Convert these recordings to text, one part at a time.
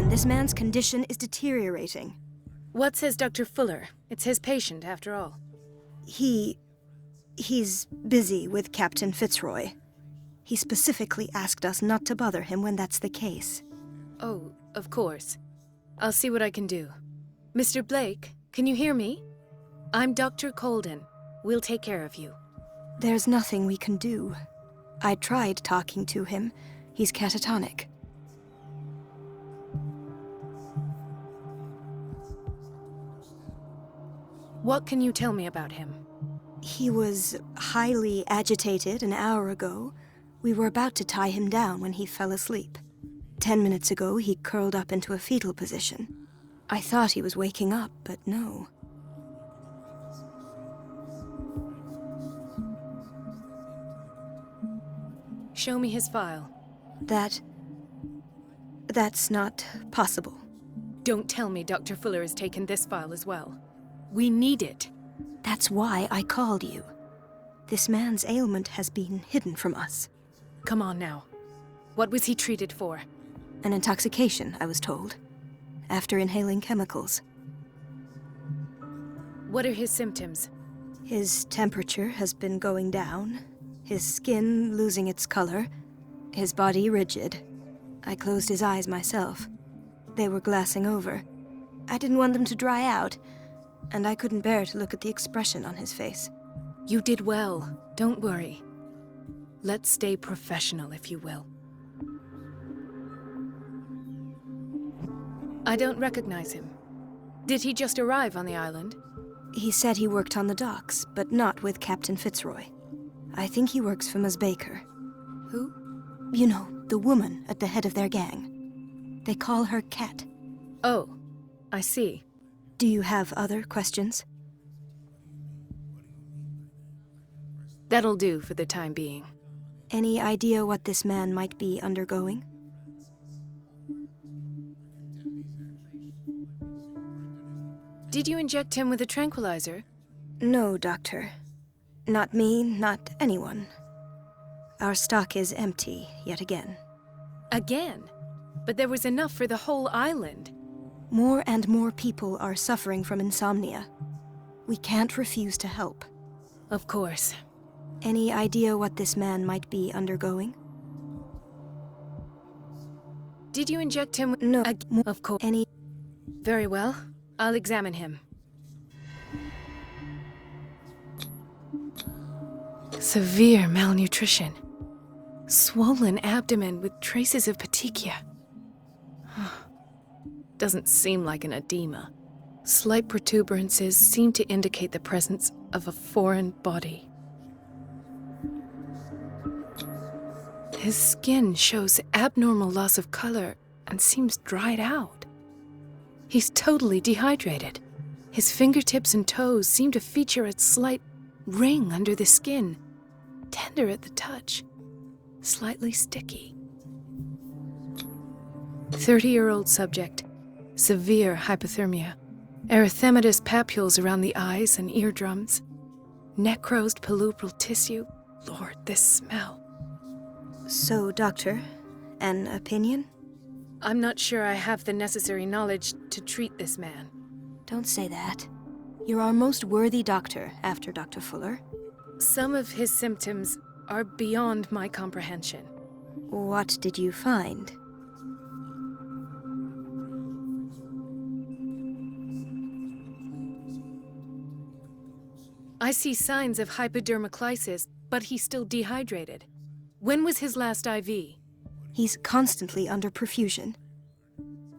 This man's condition is deteriorating. What says Dr. Fuller? It's his patient, after all. He's busy with Captain Fitzroy. He specifically asked us not to bother him when that's the case. Oh, of course. I'll see what I can do. Mr. Blake, can you hear me? I'm Dr. Colden. We'll take care of you. There's nothing we can do. I tried talking to him. He's catatonic. What can you tell me about him? He was highly agitated an hour ago. We were about to tie him down when he fell asleep. 10 minutes ago, he curled up into a fetal position. I thought he was waking up, but no. Show me his file. That's not possible. Don't tell me Dr. Fuller has taken this file as well. We need it. That's why I called you. This man's ailment has been hidden from us. Come on now. What was he treated for? An intoxication, I was told, after inhaling chemicals. What are his symptoms? His temperature has been going down, his skin losing its color, his body rigid. I closed his eyes myself. They were glassing over. I didn't want them to dry out, and I couldn't bear to look at the expression on his face. You did well. Don't worry. Let's stay professional, if you will. I don't recognize him. Did he just arrive on the island? He said he worked on the docks, but not with Captain Fitzroy. I think he works for Ms. Baker. Who? You know, the woman at the head of their gang. They call her Cat. Oh, I see. Do you have other questions? That'll do for the time being. Any idea what this man might be undergoing? Did you inject him with a tranquilizer? No, Doctor. Not me, not anyone. Our stock is empty, yet again. Again? But there was enough for the whole island. More and more people are suffering from insomnia. We can't refuse to help. Of course. Any idea what this man might be undergoing? Did you inject him with... No, of course. Any... Very well. I'll examine him. Severe malnutrition. Swollen abdomen with traces of petechia. Doesn't seem like an edema. Slight protuberances seem to indicate the presence of a foreign body. His skin shows abnormal loss of color and seems dried out. He's totally dehydrated. His fingertips and toes seem to feature a slight ring under the skin, tender at the touch, slightly sticky. 30-year-old subject, severe hypothermia, erythematous papules around the eyes and eardrums, necrosed palpebral tissue. Lord, this smell. So, Doctor, an opinion? I'm not sure I have the necessary knowledge to treat this man. Don't say that. You're our most worthy doctor after Dr. Fuller. Some of his symptoms are beyond my comprehension. What did you find? I see signs of hypodermoclysis, but he's still dehydrated. When was his last IV? He's constantly under perfusion.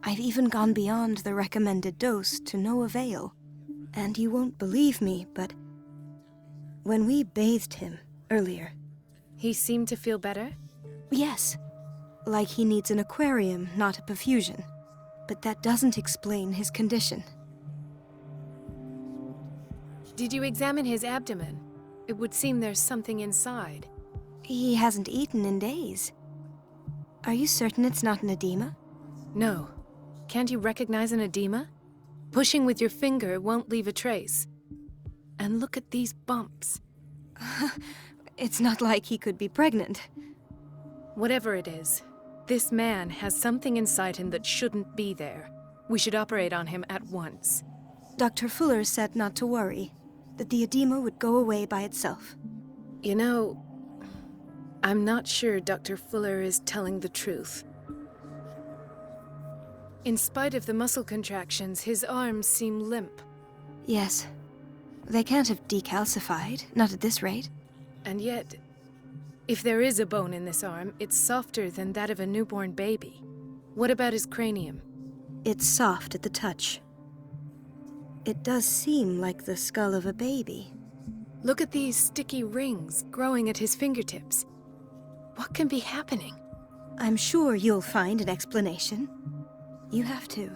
I've even gone beyond the recommended dose to no avail. And you won't believe me, but when we bathed him earlier... He seemed to feel better? Yes. Like he needs an aquarium, not a perfusion. But that doesn't explain his condition. Did you examine his abdomen? It would seem there's something inside. He hasn't eaten in days. Are you certain it's not an edema? No. Can't you recognize an edema? Pushing with your finger won't leave a trace. And look at these bumps. It's not like he could be pregnant. Whatever it is, This man has something inside him that shouldn't be there. We should operate on him at once. Dr. Fuller said not to worry, that the edema would go away by itself. You know, I'm not sure Dr. Fuller is telling the truth. In spite of the muscle contractions, his arms seem limp. Yes. They can't have decalcified, not at this rate. And yet, if there is a bone in this arm, it's softer than that of a newborn baby. What about his cranium? It's soft at the touch. It does seem like the skull of a baby. Look at these sticky rings growing at his fingertips. What can be happening? I'm sure you'll find an explanation. You have to.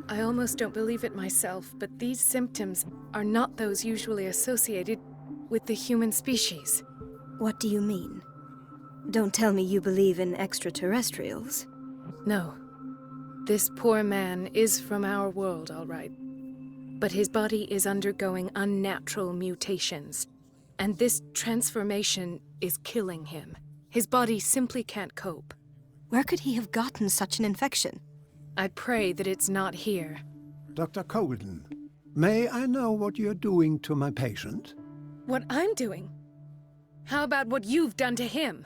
I almost don't believe it myself, but these symptoms are not those usually associated with the human species. What do you mean? Don't tell me you believe in extraterrestrials. No. This poor man is from our world, all right. But his body is undergoing unnatural mutations. And this transformation is killing him. His body simply can't cope. Where could he have gotten such an infection? I pray that it's not here. Dr. Colden, may I know what you're doing to my patient? What I'm doing? How about what you've done to him?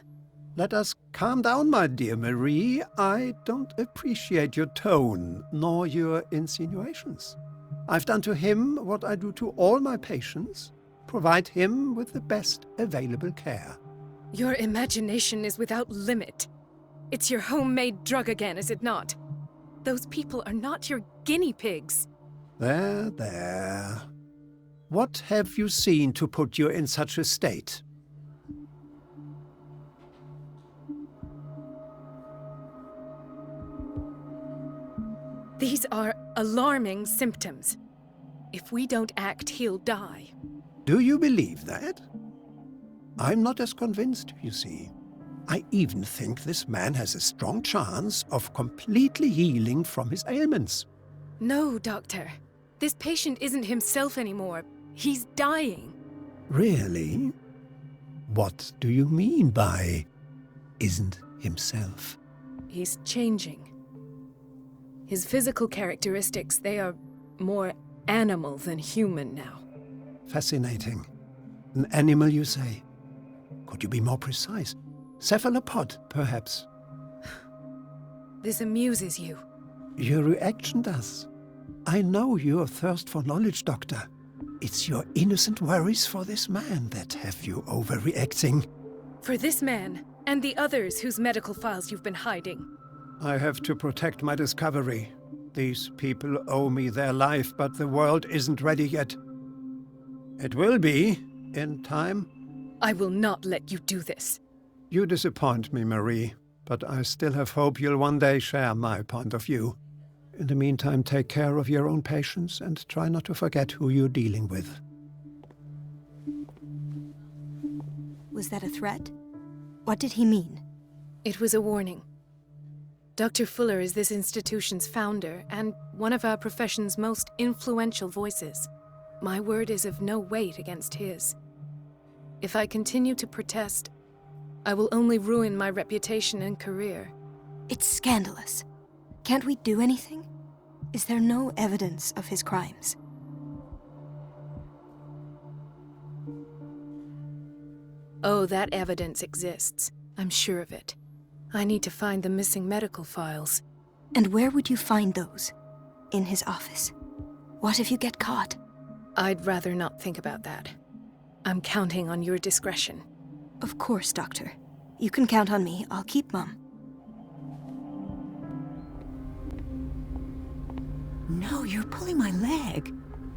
Let us calm down, my dear Marie. I don't appreciate your tone, nor your insinuations. I've done to him what I do to all my patients. Provide him with the best available care. Your imagination is without limit. It's your homemade drug again, is it not? Those people are not your guinea pigs. There, there. What have you seen to put you in such a state? These are alarming symptoms. If we don't act, he'll die. Do you believe that? I'm not as convinced, you see. I even think this man has a strong chance of completely healing from his ailments. No, Doctor. This patient isn't himself anymore. He's dying. Really? What do you mean by isn't himself? He's changing. His physical characteristics, they are more animal than human now. Fascinating. An animal, you say? Could you be more precise? Cephalopod, perhaps? This amuses you. Your reaction does. I know your thirst for knowledge, Doctor. It's your innocent worries for this man that have you overreacting. For this man, and the others whose medical files you've been hiding. I have to protect my discovery. These people owe me their life, but the world isn't ready yet. It will be, in time. I will not let you do this. You disappoint me, Marie, but I still have hope you'll one day share my point of view. In the meantime, take care of your own patients and try not to forget who you're dealing with. Was that a threat? What did he mean? It was a warning. Dr. Fuller is this institution's founder and one of our profession's most influential voices. My word is of no weight against his. If I continue to protest, I will only ruin my reputation and career. It's scandalous. Can't we do anything? Is there no evidence of his crimes? Oh, that evidence exists. I'm sure of it. I need to find the missing medical files. And where would you find those? In his office? What if you get caught? I'd rather not think about that. I'm counting on your discretion. Of course, Doctor. You can count on me. I'll keep Mum. No, you're pulling my leg.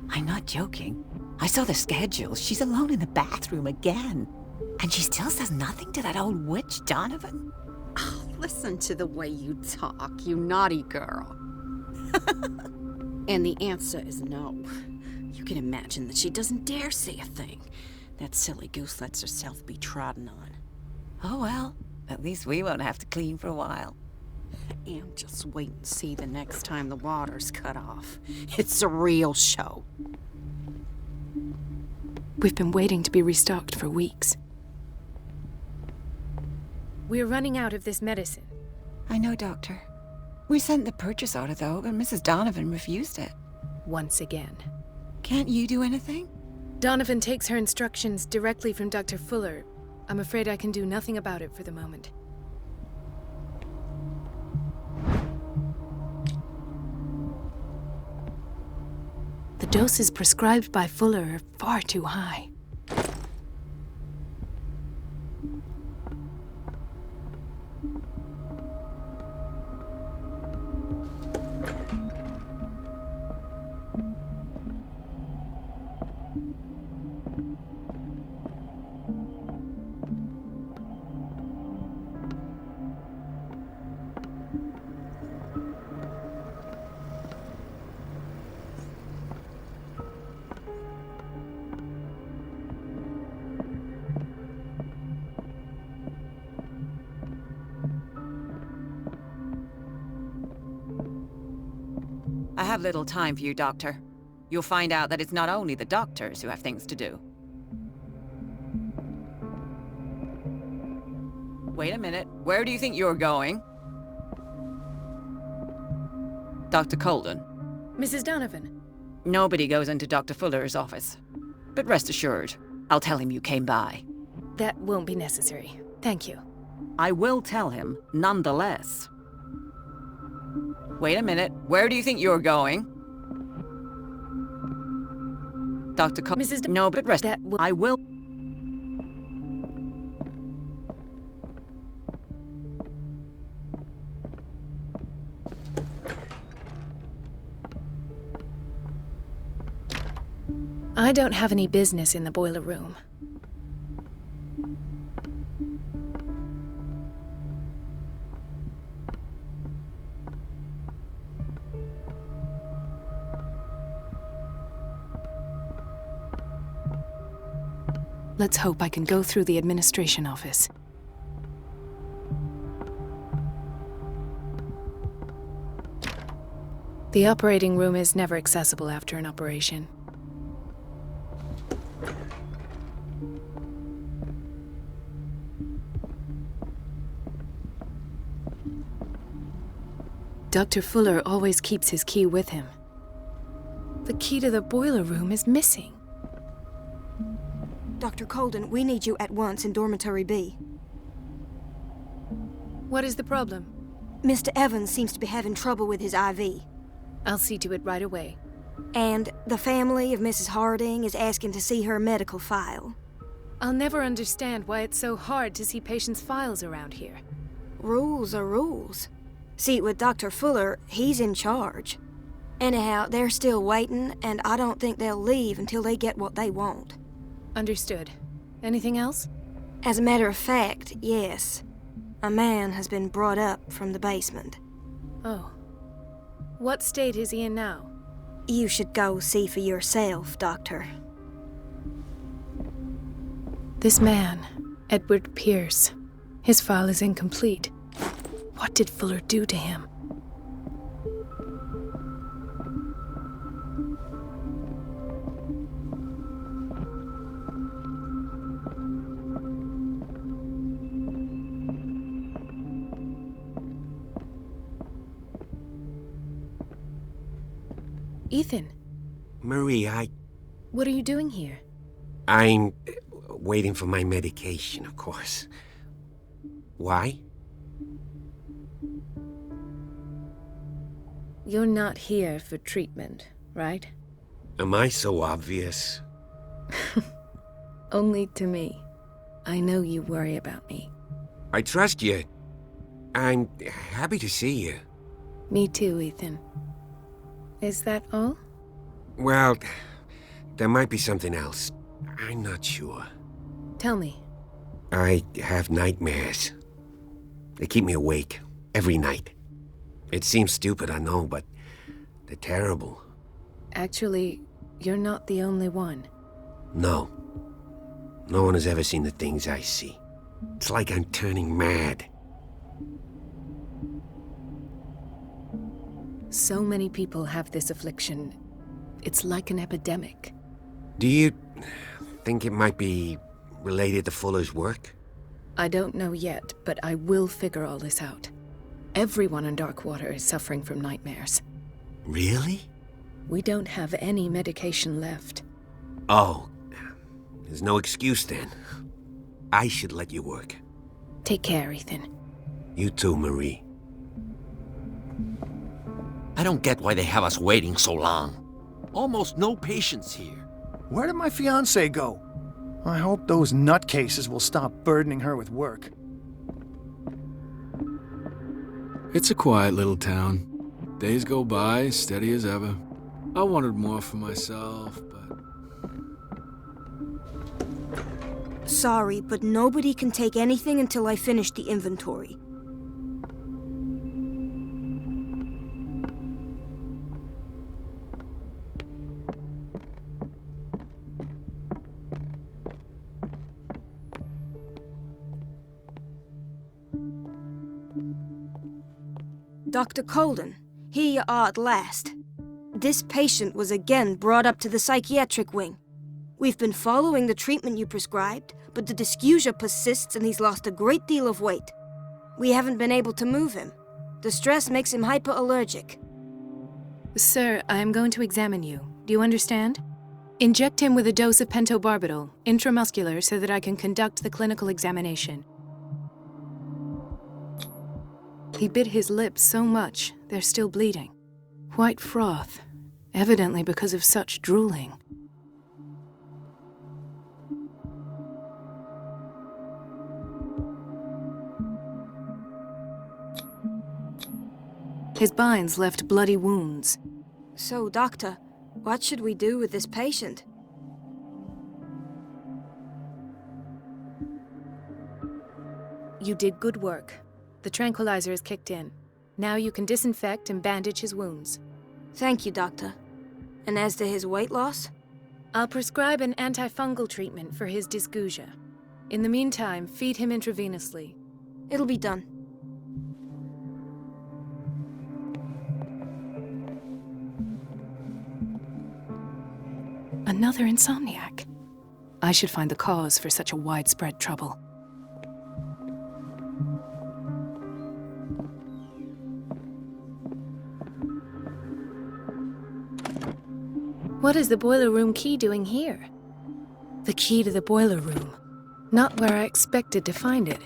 I'm not joking. I saw the schedule. She's alone in the bathroom again. And she still says nothing to that old witch, Donovan. Oh, listen to the way you talk, you naughty girl. And the answer is no. You can imagine that she doesn't dare say a thing. That silly goose lets herself be trodden on. Oh well, at least we won't have to clean for a while. And just wait and see the next time the water's cut off. It's a real show. We've been waiting to be restocked for weeks. We're running out of this medicine. I know, Doctor. We sent the purchase order, though, but Mrs. Donovan refused it. Once again. Can't you do anything? Donovan takes her instructions directly from Dr. Fuller. I'm afraid I can do nothing about it for the moment. The doses prescribed by Fuller are far too high. I have little time for you, Doctor. You'll find out that it's not only the doctors who have things to do. Wait a minute. Where do you think you're going? Dr. Colden. Mrs. Donovan. Nobody goes into Dr. Fuller's office. But rest assured, I'll tell him you came by. That won't be necessary. Thank you. I will tell him, nonetheless. Wait a minute. Where do you think you're going? Dr. Mrs. No, but rest. I will. I don't have any business in the boiler room. Let's hope I can go through the administration office. The operating room is never accessible after an operation. Dr. Fuller always keeps his key with him. The key to the boiler room is missing. Dr. Colden, we need you at once in Dormitory B. What is the problem? Mr. Evans seems to be having trouble with his IV. I'll see to it right away. And the family of Mrs. Harding is asking to see her medical file. I'll never understand why it's so hard to see patients' files around here. Rules are rules. See, with Dr. Fuller, he's in charge. Anyhow, they're still waiting, and I don't think they'll leave until they get what they want. Understood. Anything else? As a matter of fact, yes. A man has been brought up from the basement. Oh. What state is he in now? You should go see for yourself, Doctor. This man, Edward Pierce, his file is incomplete. What did Fuller do to him? Ethan. Marie, What are you doing here? I'm waiting for my medication, of course. Why? You're not here for treatment, right? Am I so obvious? Only to me. I know you worry about me. I trust you. I'm happy to see you. Me too, Ethan. Is that all? Well, there might be something else. I'm not sure. Tell me. I have nightmares. They keep me awake every night. It seems stupid, I know, but they're terrible. Actually, you're not the only one. No. No one has ever seen the things I see. It's like I'm turning mad. So many people have this affliction. It's like an epidemic. Do you think it might be related to Fuller's work? I don't know yet, but I will figure all this out. Everyone in Darkwater is suffering from nightmares. Really? We don't have any medication left. Oh, there's no excuse then. I should let you work. Take care, Ethan. You too, Marie. I don't get why they have us waiting so long. Almost no patients here. Where did my fiancée go? I hope those nutcases will stop burdening her with work. It's a quiet little town. Days go by, steady as ever. I wanted more for myself, but... Sorry, but nobody can take anything until I finish the inventory. Dr. Colden, here you are at last. This patient was again brought up to the psychiatric wing. We've been following the treatment you prescribed, but the dysgeusia persists and he's lost a great deal of weight. We haven't been able to move him. The stress makes him hyperallergic. Sir, I am going to examine you. Do you understand? Inject him with a dose of pentobarbital, intramuscular, so that I can conduct the clinical examination. He bit his lips so much, they're still bleeding. White froth, evidently because of such drooling. His binds left bloody wounds. So, Doctor, what should we do with this patient? You did good work. The tranquilizer is kicked in. Now you can disinfect and bandage his wounds. Thank you, Doctor. And as to his weight loss? I'll prescribe an antifungal treatment for his dysgeusia. In the meantime, feed him intravenously. It'll be done. Another insomniac. I should find the cause for such a widespread trouble. What is the boiler room key doing here? The key to the boiler room. Not where I expected to find it.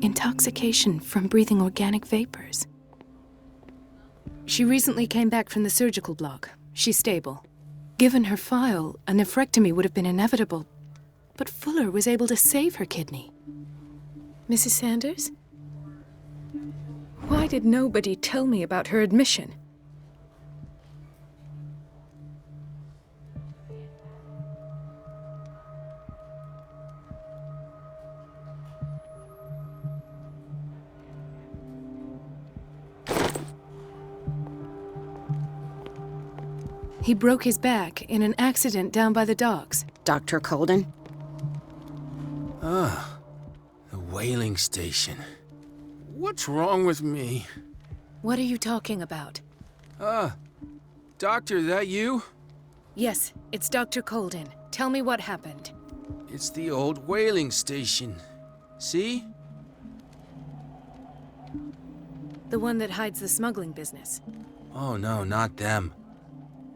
Intoxication from breathing organic vapors. She recently came back from the surgical block. She's stable. Given her file, a nephrectomy would have been inevitable, but Fuller was able to save her kidney. Mrs. Sanders? Why did nobody tell me about her admission? He broke his back in an accident down by the docks. Dr. Colden? Ah, the whaling station. What's wrong with me? What are you talking about? Doctor, that you? Yes, it's Dr. Colden. Tell me what happened. It's the old whaling station. See? The one that hides the smuggling business. Oh no, not them.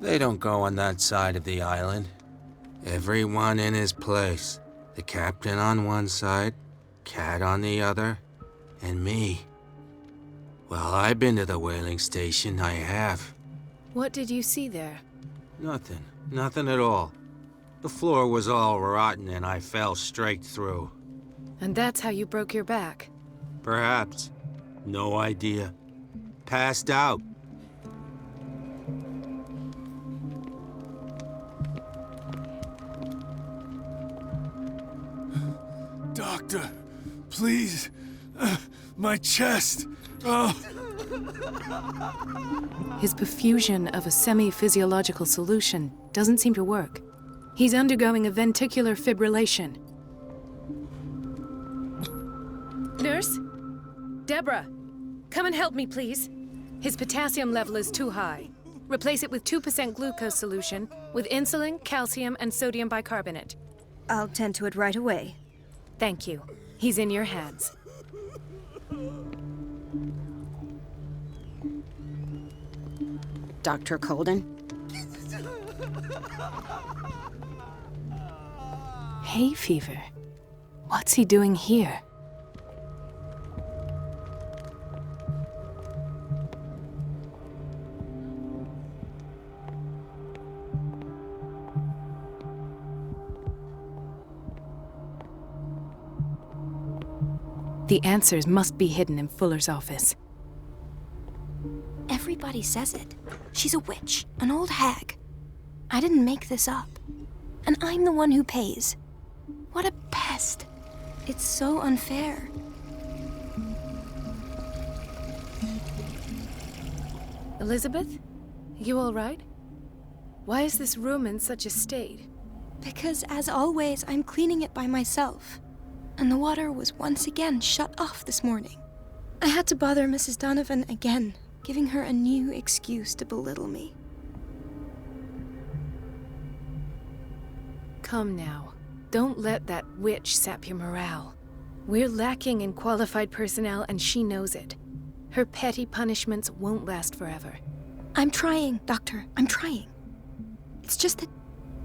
They don't go on that side of the island. Everyone in his place. The captain on one side, Cat on the other, and me. Well, I've been to the whaling station, I have. What did you see there? Nothing. Nothing at all. The floor was all rotten and I fell straight through. And that's how you broke your back. Perhaps. No idea. Passed out. Doctor, please. My chest. Oh. His perfusion of a semi-physiological solution doesn't seem to work. He's undergoing a ventricular fibrillation. Nurse? Deborah, come and help me, please. His potassium level is too high. Replace it with 2% glucose solution with insulin, calcium, and sodium bicarbonate. I'll tend to it right away. Thank you. He's in your hands. Dr. Colden? Hay fever. What's he doing here? The answers must be hidden in Fuller's office. Everybody says it. She's a witch, an old hag. I didn't make this up. And I'm the one who pays. What a pest. It's so unfair. Elizabeth? You all right? Why is this room in such a state? Because, as always, I'm cleaning it by myself. And the water was once again shut off this morning. I had to bother Mrs. Donovan again, giving her a new excuse to belittle me. Come now. Don't let that witch sap your morale. We're lacking in qualified personnel, and she knows it. Her petty punishments won't last forever. I'm trying, Doctor. I'm trying. It's just that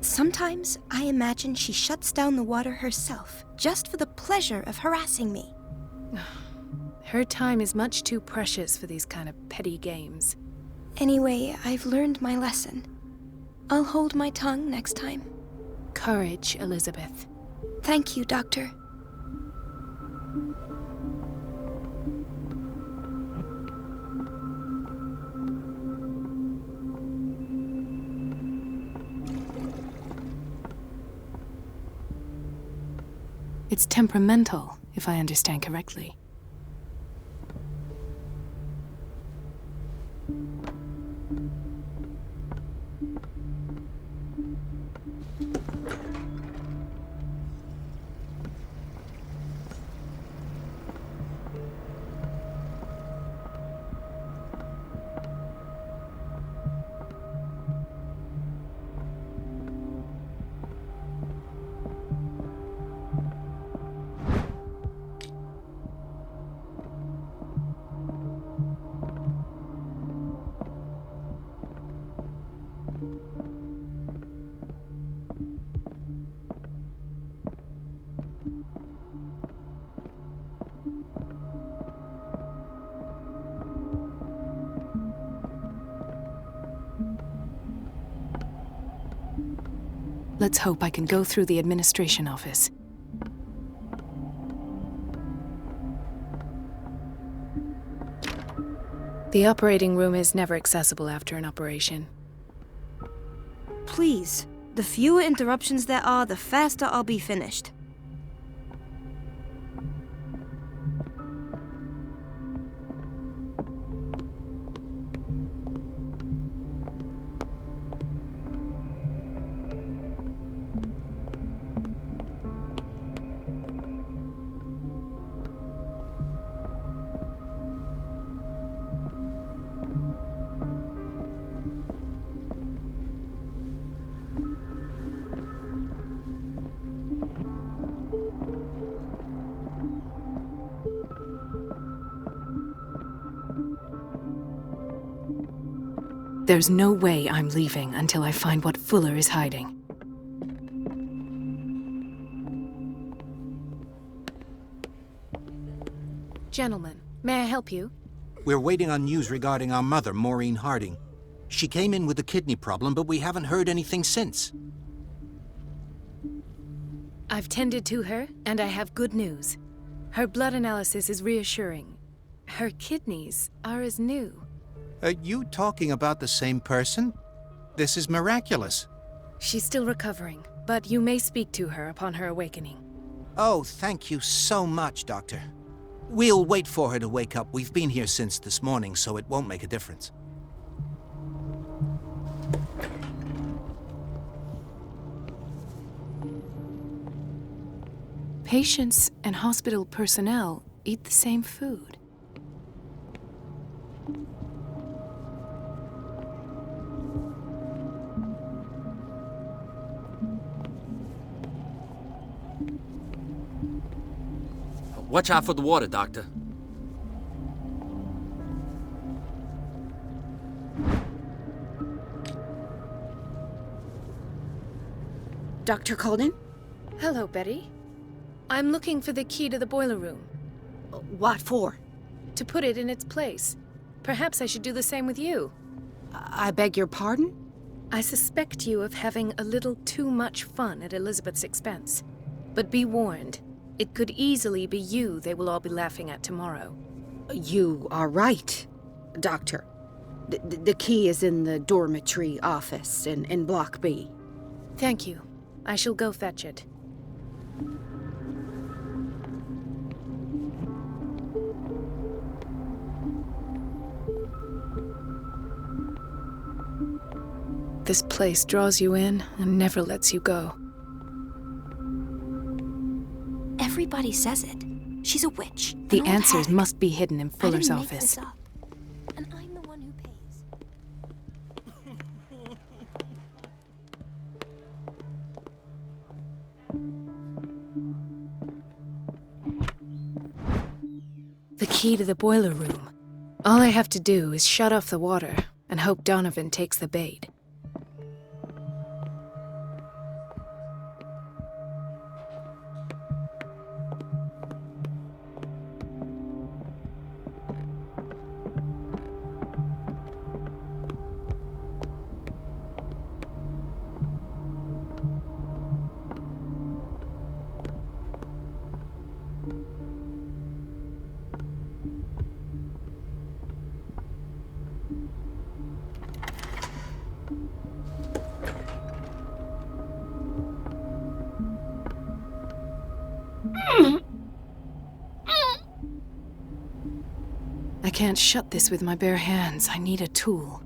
sometimes I imagine she shuts down the water herself, just for the pleasure of harassing me. Her time is much too precious for these kind of petty games. Anyway, I've learned my lesson. I'll hold my tongue next time. Courage, Elizabeth. Thank you, Doctor. It's temperamental, if I understand correctly. Let's hope I can go through the administration office. The operating room is never accessible after an operation. Please, the fewer interruptions there are, the faster I'll be finished. There's no way I'm leaving until I find what Fuller is hiding. Gentlemen, may I help you? We're waiting on news regarding our mother, Maureen Harding. She came in with a kidney problem, but we haven't heard anything since. I've tended to her, and I have good news. Her blood analysis is reassuring. Her kidneys are as new. Are you talking about the same person? This is miraculous. She's still recovering, but you may speak to her upon her awakening. Oh, thank you so much, Doctor. We'll wait for her to wake up. We've been here since this morning, so it won't make a difference. Patients and hospital personnel eat the same food. Watch out for the water, Doctor. Dr. Colden? Hello, Betty. I'm looking for the key to the boiler room. What for? To put it in its place. Perhaps I should do the same with you. I beg your pardon? I suspect you of having a little too much fun at Elizabeth's expense. But be warned, it could easily be you they will all be laughing at tomorrow. You are right, Doctor. The key is in the dormitory office in Block B. Thank you. I shall go fetch it. This place draws you in and never lets you go. Everybody says it. She's a witch. The an old answers hag. must be hidden in Fuller's I didn't make office. this up. And I'm the one who pays. The key to the boiler room. All I have to do is shut off the water and hope Donovan takes the bait. I can't shut this with my bare hands. I need a tool.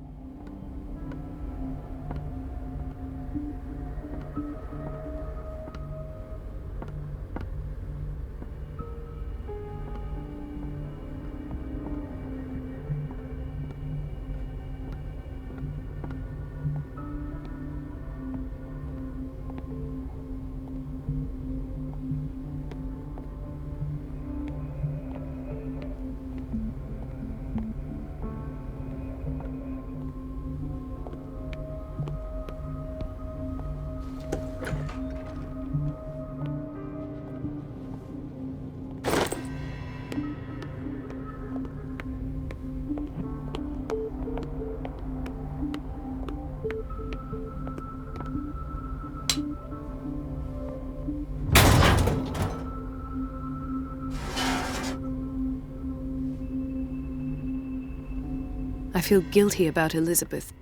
I feel guilty about Elizabeth,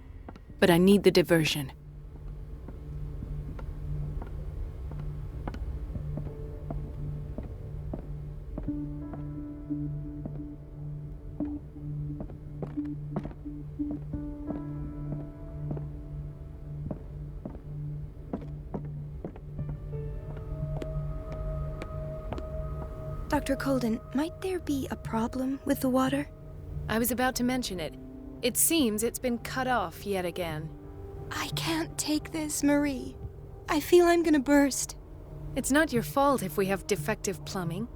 but I need the diversion. Dr. Colden, might there be a problem with the water? I was about to mention it. It seems it's been cut off yet again. I can't take this, Marie. I feel I'm gonna burst. It's not your fault if we have defective plumbing.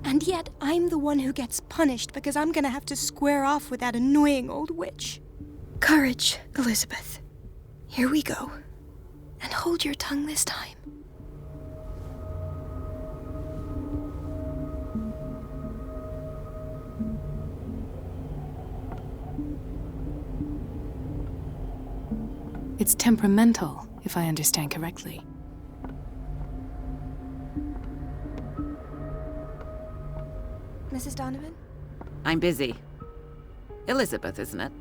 And yet, I'm the one who gets punished because I'm gonna have to square off with that annoying old witch. Courage, Elizabeth. Here we go. And hold your tongue this time. It's temperamental, if I understand correctly. Mrs. Donovan? I'm busy. Elizabeth, isn't it?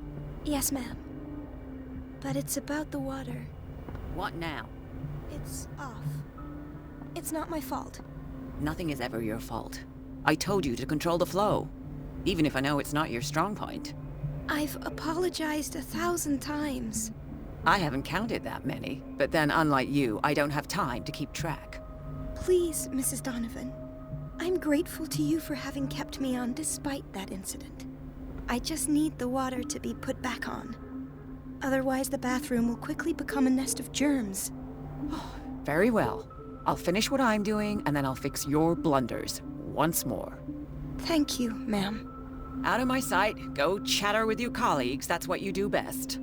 Yes, ma'am. But it's about the water. What now? It's off. It's not my fault. Nothing is ever your fault. I told you to control the flow, even if I know it's not your strong point. I've apologized 1,000 times. I haven't counted that many, but then unlike you, I don't have time to keep track. Please, Mrs. Donovan. I'm grateful to you for having kept me on despite that incident. I just need the water to be put back on. Otherwise, the bathroom will quickly become a nest of germs. Very well. I'll finish what I'm doing, and then I'll fix your blunders once more. Thank you, ma'am. Out of my sight. Go chatter with your colleagues. That's what you do best.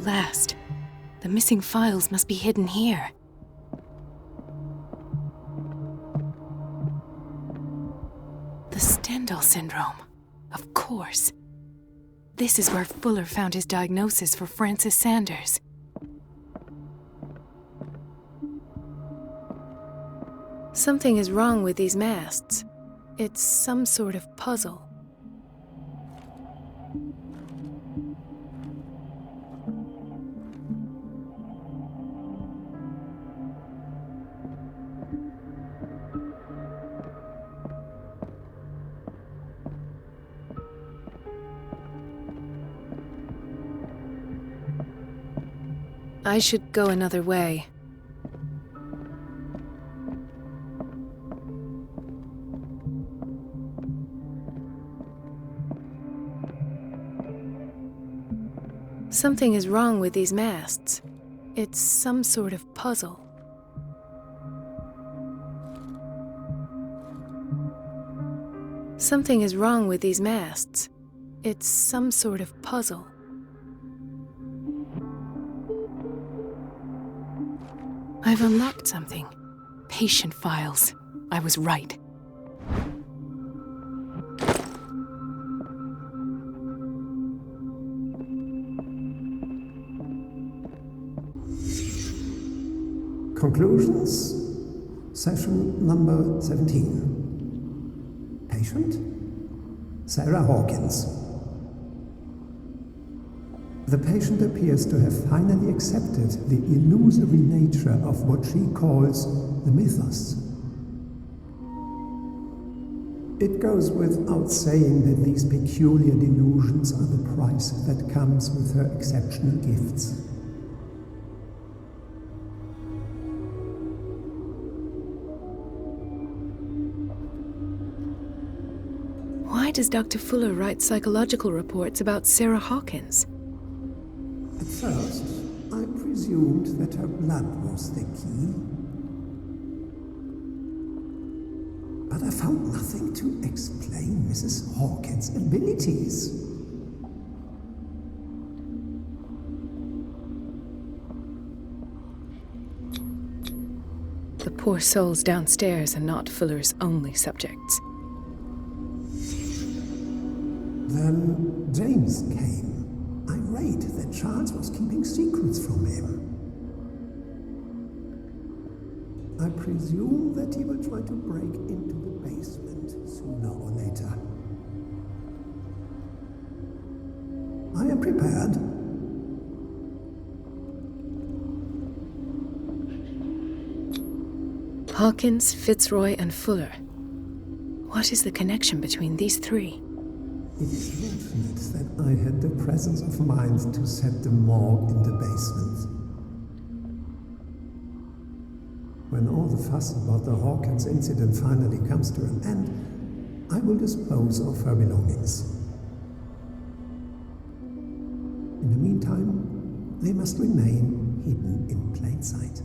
Last. The missing files must be hidden here. The Stendhal syndrome. Of course. This is where Fuller found his diagnosis for Francis Sanders. Something is wrong with these masts. It's some sort of puzzle. I should go another way. Something is wrong with these masts. It's some sort of puzzle. Something is wrong with these masts. It's some sort of puzzle. I've unlocked something. Patient files. I was right. Conclusions. Session number 17. Patient? Sarah Hawkins. The patient appears to have finally accepted the illusory nature of what she calls the mythos. It goes without saying that these peculiar delusions are the price that comes with her exceptional gifts. Why does Dr. Fuller write psychological reports about Sarah Hawkins? At first, I presumed that her blood was the key. But I found nothing to explain Mrs. Hawkins' abilities. The poor souls downstairs are not Fuller's only subjects. Then James came, irate that Charles was keeping secrets from him. I presume that he will try to break into the basement sooner or later. I am prepared. Hawkins, Fitzroy, and Fuller. What is the connection between these three? It is fortunate that I had the presence of mind to set the morgue in the basement. When all the fuss about the Hawkins incident finally comes to an end, I will dispose of her belongings. In the meantime, they must remain hidden in plain sight.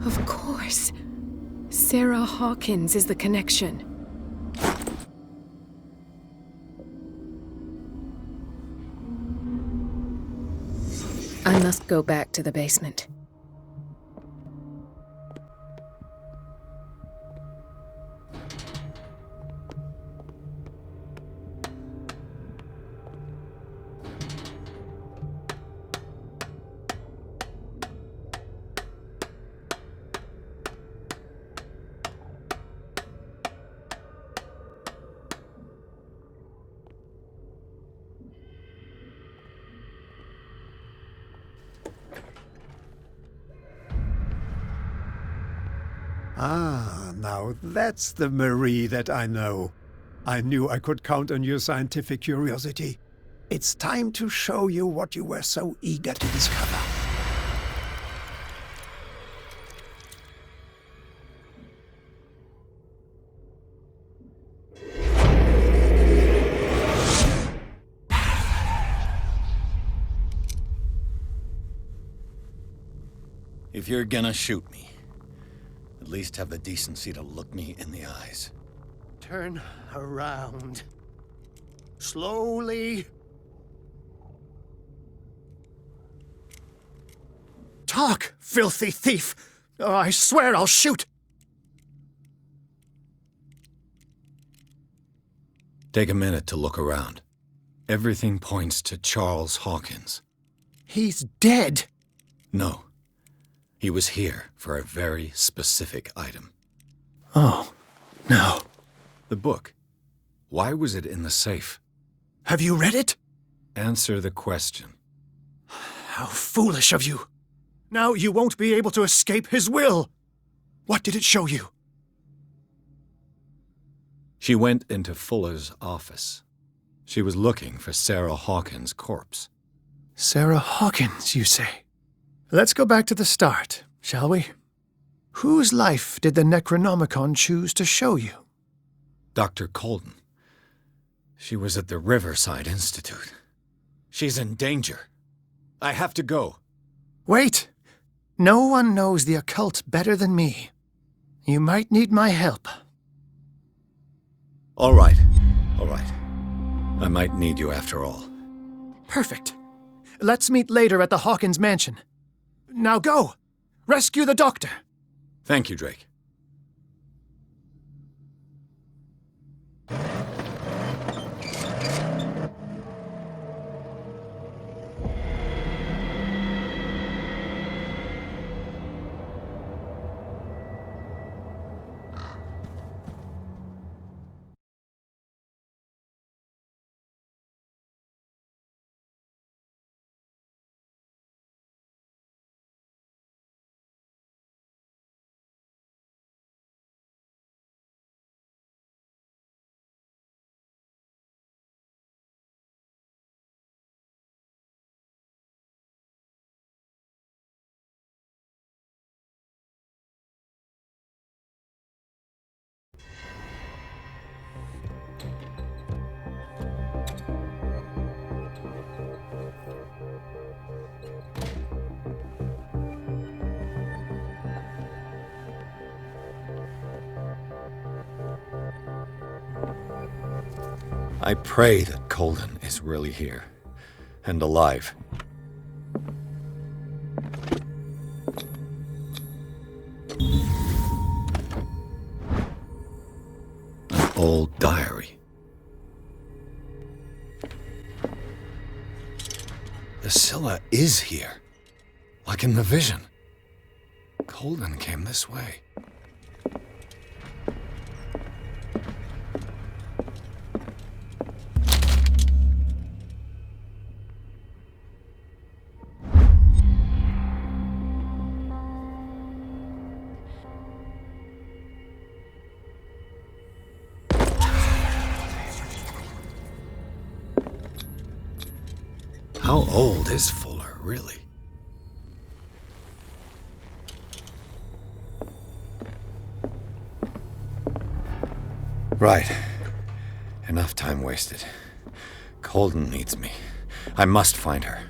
Of course. Sarah Hawkins is the connection. I must go back to the basement. Ah, now that's the Marie that I know. I knew I could count on your scientific curiosity. It's time to show you what you were so eager to discover. If you're gonna shoot me, at least have the decency to look me in the eyes. Turn around. Slowly. Talk, filthy thief! Oh, I swear I'll shoot! Take a minute to look around. Everything points to Charles Hawkins. He's dead! No. He was here for a very specific item. Oh, no. The book. Why was it in the safe? Have you read it? Answer the question. How foolish of you! Now you won't be able to escape his will! What did it show you? She went into Fuller's office. She was looking for Sarah Hawkins' corpse. Sarah Hawkins, you say? Let's go back to the start, shall we? Whose life did the Necronomicon choose to show you? Dr. Colden. She was at the Riverside Institute. She's in danger. I have to go. Wait! No one knows the occult better than me. You might need my help. All right. All right. I might need you after all. Perfect. Let's meet later at the Hawkins mansion. Now go! Rescue the doctor! Thank you, Drake. I pray that Colden is really here, and alive. An old diary. The Scylla is here, like in the vision. Colden came this way. How old is Fuller, really? Right. Enough time wasted. Colden needs me. I must find her.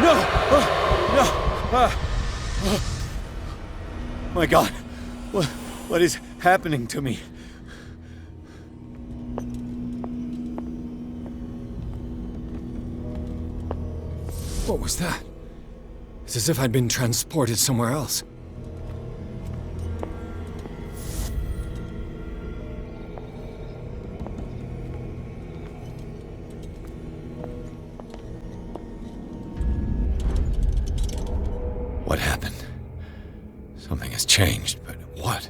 No! No! My God! What is happening to me? What was that? It's as if I'd been transported somewhere else. What happened? Something has changed, but what?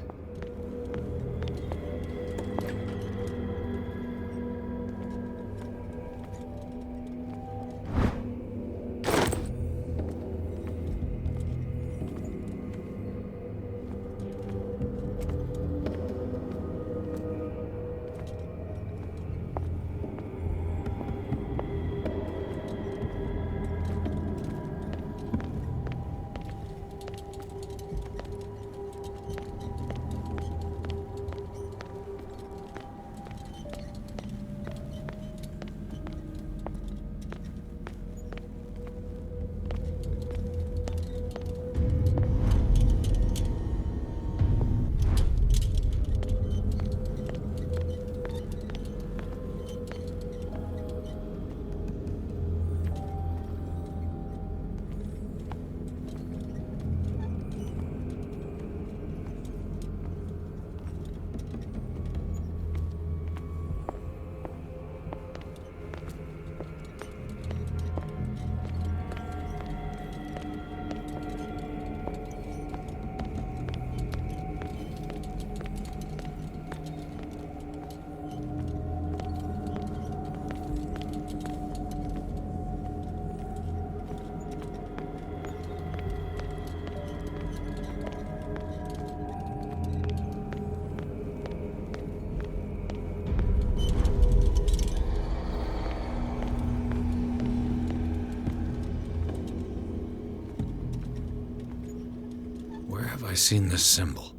Where have I seen this symbol?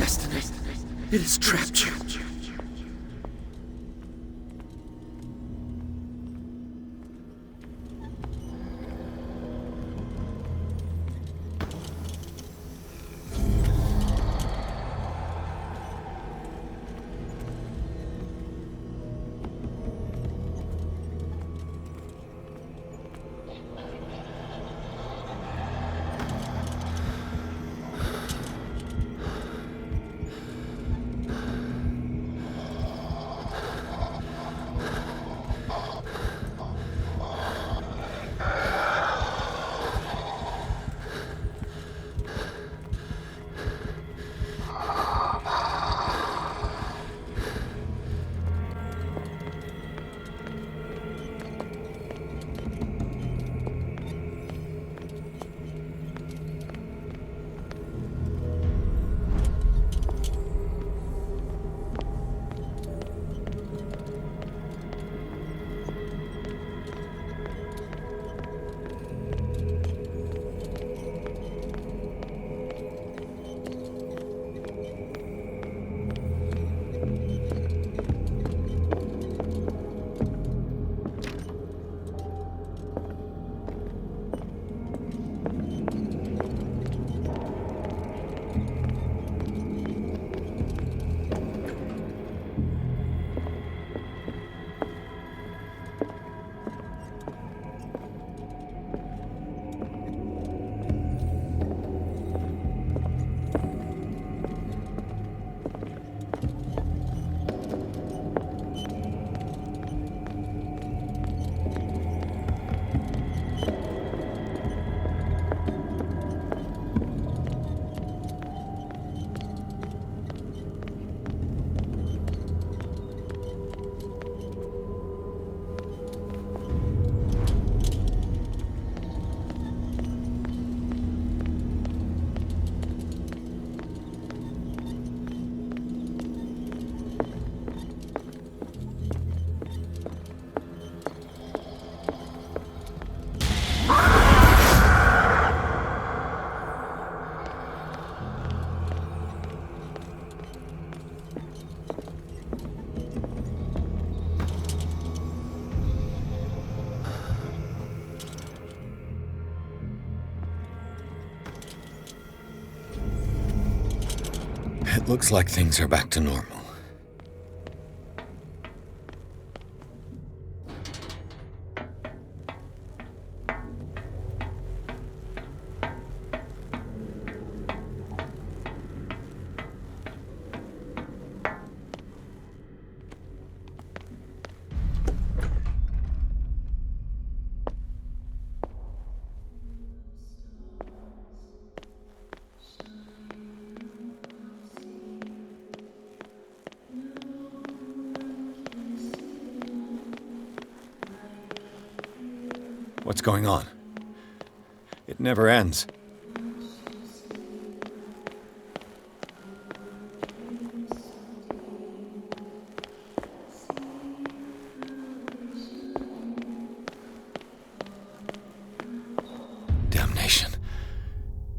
destiny. It has trapped you. It looks like things are back to normal. What's going on? It never ends. Damnation.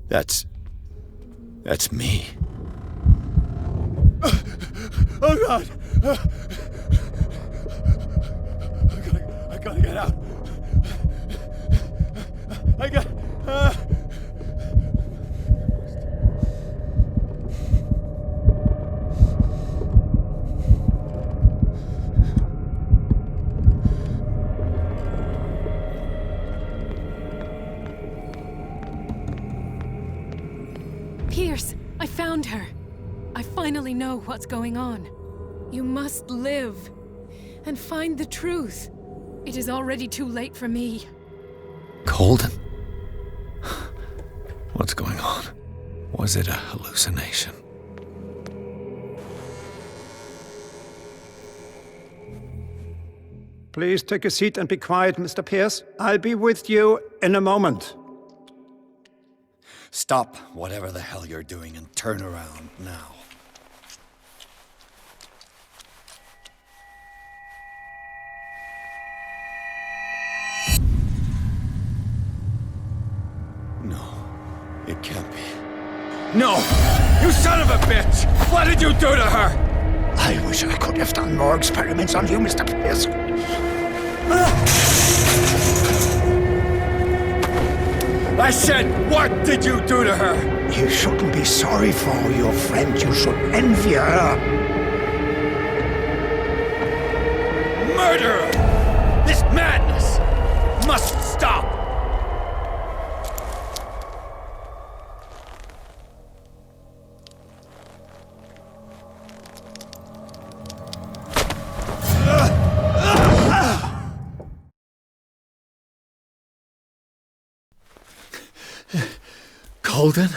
That's me. Oh God! I gotta get out. I got. Pierce, I found her. I finally know what's going on. You must live and find the truth. It is already too late for me. Colden? What's going on? Was it a hallucination? Please take a seat and be quiet, Mr. Pierce. I'll be with you in a moment. Stop whatever the hell you're doing and turn around now. No, it can't be. No! You son of a bitch! What did you do to her? I wish I could have done more experiments on you, Mr. Pierce. I said, what did you do to her? You shouldn't be sorry for your friend. You should envy her. Murderer! This madness must stop! Colden?